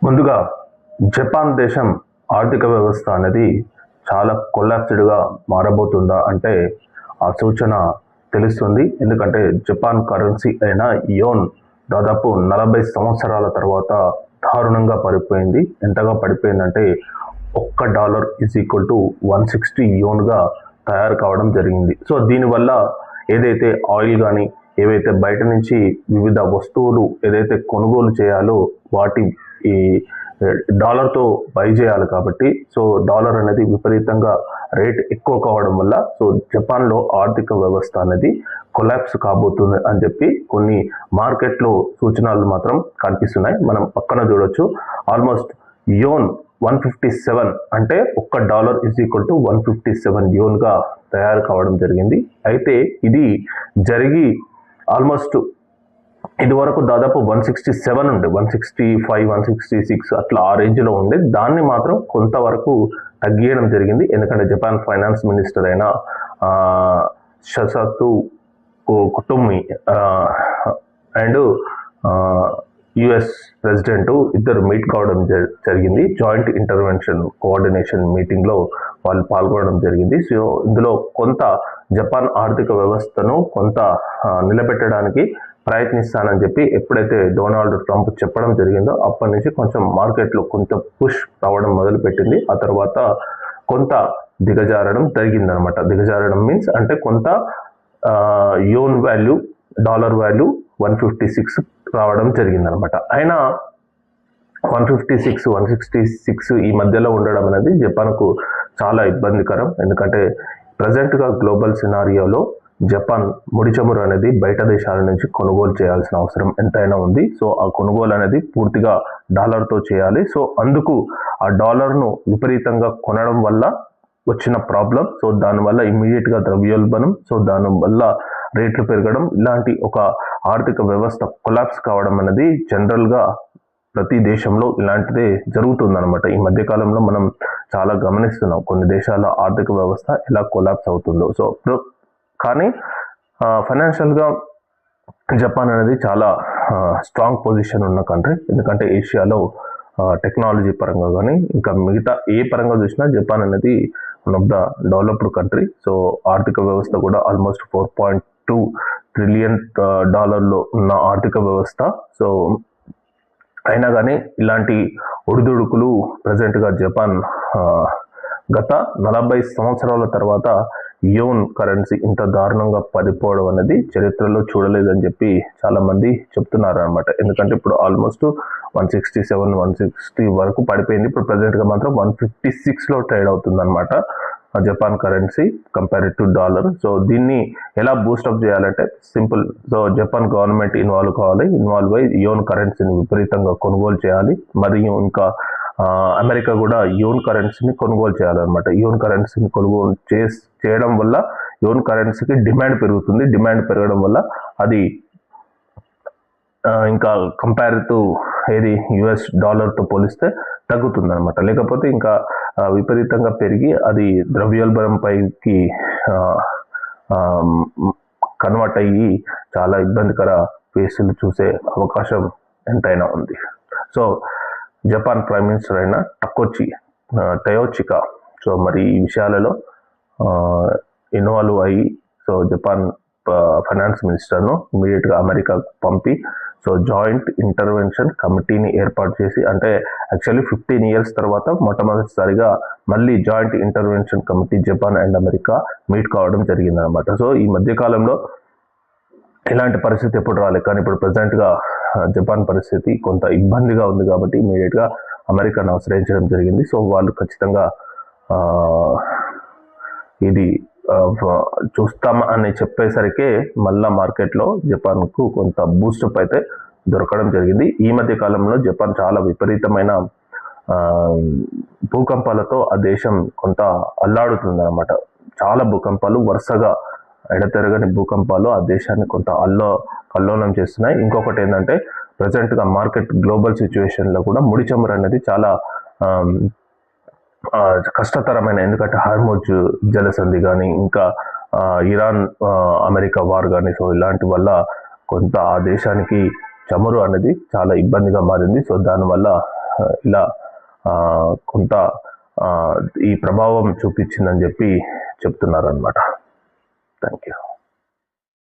ముందుగా జపాన్ దేశం ఆర్థిక వ్యవస్థ అనేది చాలా కొలాప్స్డ్గా మారబోతుందా అంటే ఆ సూచన తెలుస్తుంది. ఎందుకంటే జపాన్ కరెన్సీ అయిన యోన్ దాదాపు 40 సంవత్సరాల తర్వాత దారుణంగా పడిపోయింది. ఎంతగా పడిపోయిందంటే $1 ఈజ్ ఈక్వల్ టు 160 యోన్గా తయారు కావడం జరిగింది. సో దీనివల్ల ఏదైతే ఆయిల్ కానీ ఏవైతే బయట నుంచి వివిధ వస్తువులు ఏదైతే కొనుగోలు చేయాలో వాటి ఈ డాలర్తో బై చేయాలి కాబట్టి సో డాలర్ అనేది విపరీతంగా రేట్ ఎక్కువ కావడం వల్ల సో జపాన్లో ఆర్థిక వ్యవస్థ అనేది కొలాప్స్ కాబోతుంది అని చెప్పి కొన్ని మార్కెట్లో సూచనలు మాత్రం కనిపిస్తున్నాయి. మనం పక్కన చూడొచ్చు ఆల్మోస్ట్ యోన్ 157 అంటే $1 ఈజ్ ఈక్వల్ టు 157 యోన్గా తయారు కావడం జరిగింది. అయితే ఇది జరిగి ఆల్మోస్ట్ ఇది వరకు దాదాపు 167 ఉండే 165 166 అట్లా ఆ రేంజ్లో ఉండే దాన్ని మాత్రం కొంతవరకు తగ్గియడం జరిగింది. ఎందుకంటే జపాన్ ఫైనాన్స్ మినిస్టర్ అయిన షసతు కుటోమి అండ్ యుఎస్ ప్రెసిడెంట్ ఇద్దరు మీట్ కావడం జరిగింది. జాయింట్ ఇంటర్వెన్షన్ కోఆర్డినేషన్ మీటింగ్లో వాళ్ళు పాల్గొనడం జరిగింది. సో ఇందులో కొంత జపాన్ ఆర్థిక వ్యవస్థను కొంత నిలబెట్టడానికి ప్రయత్నిస్తానని చెప్పి ఎప్పుడైతే డొనాల్డ్ ట్రంప్ చెప్పడం జరిగిందో అప్పటి నుంచి కొంచెం మార్కెట్లో కొంత పుష్ రావడం మొదలుపెట్టింది. ఆ తర్వాత కొంత దిగజారడం జరిగిందనమాట. దిగజారడం మీన్స్ అంటే కొంత యోన్ వాల్యూ డాలర్ వాల్యూ 156 రావడం జరిగిందనమాట. అయినా 156 166 ఈ మధ్యలో ఉండడం అనేది జపాన్కు చాలా ఇబ్బందికరం. ఎందుకంటే ప్రజెంట్గా గ్లోబల్ సినారియోలో జపాన్ ముడి చమురు అనేది బయట దేశాల నుంచి కొనుగోలు చేయాల్సిన అవసరం ఎంతైనా ఉంది. సో ఆ కొనుగోలు అనేది పూర్తిగా డాలర్తో చేయాలి. సో అందుకు ఆ డాలర్ను విపరీతంగా కొనడం వల్ల వచ్చిన ప్రాబ్లం. సో దానివల్ల ఇమ్మీడియట్గా ద్రవ్యోల్బణం, సో దానివల్ల రేట్లు పెరగడం, ఇలాంటి ఒక ఆర్థిక వ్యవస్థ కొలాప్స్ కావడం అనేది జనరల్గా ప్రతి దేశంలో ఇలాంటిదే జరుగుతుందన్నమాట. ఈ మధ్యకాలంలో మనం చాలా గమనిస్తున్నాం కొన్ని దేశాల ఆర్థిక వ్యవస్థ ఎలా కొలాప్స్ అవుతుందో. సో కానీ ఫైనాన్షియల్గా జపాన్ అనేది చాలా స్ట్రాంగ్ పొజిషన్ ఉన్న కంట్రీ. ఎందుకంటే ఏషియాలో టెక్నాలజీ పరంగా కానీ ఇంకా మిగతా ఏ పరంగా చూసినా జపాన్ అనేది one of the developed country. So ఆర్థిక వ్యవస్థ కూడా ఆల్మోస్ట్ $4.2 ట్రిలియన్ ఉన్న ఆర్థిక వ్యవస్థ. సో అయినా కానీ ఇలాంటి ఒడిదుడుకులు ప్రజెంట్గా జపాన్ గత 40 సంవత్సరాల తర్వాత యోన్ కరెన్సీ ఇంత దారుణంగా పడిపోవడం అనేది చరిత్రలో చూడలేదని చెప్పి చాలామంది చెప్తున్నారు అనమాట. ఎందుకంటే ఇప్పుడు ఆల్మోస్ట్ 167 160 వరకు పడిపోయింది. ఇప్పుడు ప్రజెంట్గా మాత్రం 156లో ట్రేడ్ అవుతుందన్నమాట Japan currency compared to dollar. So దీన్ని ఎలా బూస్టప్ చేయాలంటే simple. So Japan government involve కావాలి. ఇన్వాల్వ్ అయ్యి యోన్ కరెన్సీని విపరీతంగా కొనుగోలు చేయాలి. మరియు ఇంకా అమెరికా కూడా యోన్ కరెన్సీని కొనుగోలు చేయాలన్నమాట. యోన్ కరెన్సీని కొనుగోలు చేయడం వల్ల యోన్ కరెన్సీకి డిమాండ్ పెరుగుతుంది. డిమాండ్ పెరగడం వల్ల అది ఇంకా కంపేర్ టు ఏది యుఎస్ డాలర్తో పోలిస్తే తగ్గుతుంది అనమాట. లేకపోతే ఇంకా విపరీతంగా పెరిగి అది ద్రవ్యోల్బణం పైకి కన్వర్ట్ అయ్యి చాలా ఇబ్బందికర ఫేసులు చూసే అవకాశం ఎంతైనా ఉంది. సో జపాన్ ప్రైమ్ మినిస్టర్ అయిన టయోచికా సో మరి ఈ విషయాలలో ఇన్వాల్వ్ అయ్యి సో జపాన్ ఫైనాన్స్ మినిస్టర్ను ఇమీడియట్గా అమెరికాకు పంపి సో జాయింట్ ఇంటర్వెన్షన్ కమిటీని ఏర్పాటు చేసి, అంటే యాక్చువల్లీ 15 years తర్వాత మొట్టమొదటిసారిగా మళ్ళీ joint intervention committee Japan and America meet కావడం జరిగిందనమాట. సో ఈ మధ్యకాలంలో ఇలాంటి పరిస్థితి ఎప్పుడు రాలేదు. కానీ ఇప్పుడు ప్రజెంట్గా జపాన్ పరిస్థితి కొంత ఇబ్బందిగా ఉంది కాబట్టి ఇమీడియట్గా అమెరికాను ఆశ్రయించడం జరిగింది. సో వాళ్ళు ఖచ్చితంగా ఇది చూస్తాం అని చెప్పేసరికి మళ్ళా మార్కెట్లో జపాన్కు కొంత బూస్టప్ అయితే దొరకడం జరిగింది. ఈ మధ్య కాలంలో జపాన్ చాలా విపరీతమైన భూకంపాలతో ఆ దేశం కొంత అల్లాడుతుంది అనమాట. చాలా భూకంపాలు వరుసగా ఎడతెరగని భూకంపాలు ఆ దేశాన్ని కొంత కల్లోలం చేస్తున్నాయి. ఇంకొకటి ఏంటంటే ప్రజెంట్గా మార్కెట్ గ్లోబల్ సిచ్యువేషన్లో కూడా ముడి చమురు అనేది చాలా కష్టతరమైన, ఎందుకంటే హార్మోజ్ జలసంధి కానీ ఇంకా ఇరాన్ అమెరికా వార్ కానీ సో ఇలాంటి వల్ల కొంత ఆ దేశానికి చమురు అనేది చాలా ఇబ్బందిగా మారింది. సో దానివల్ల ఇలా కొంత ఈ ప్రభావం చూపించిందని చెప్పి చెప్తున్నారు అనమాట. Thank you.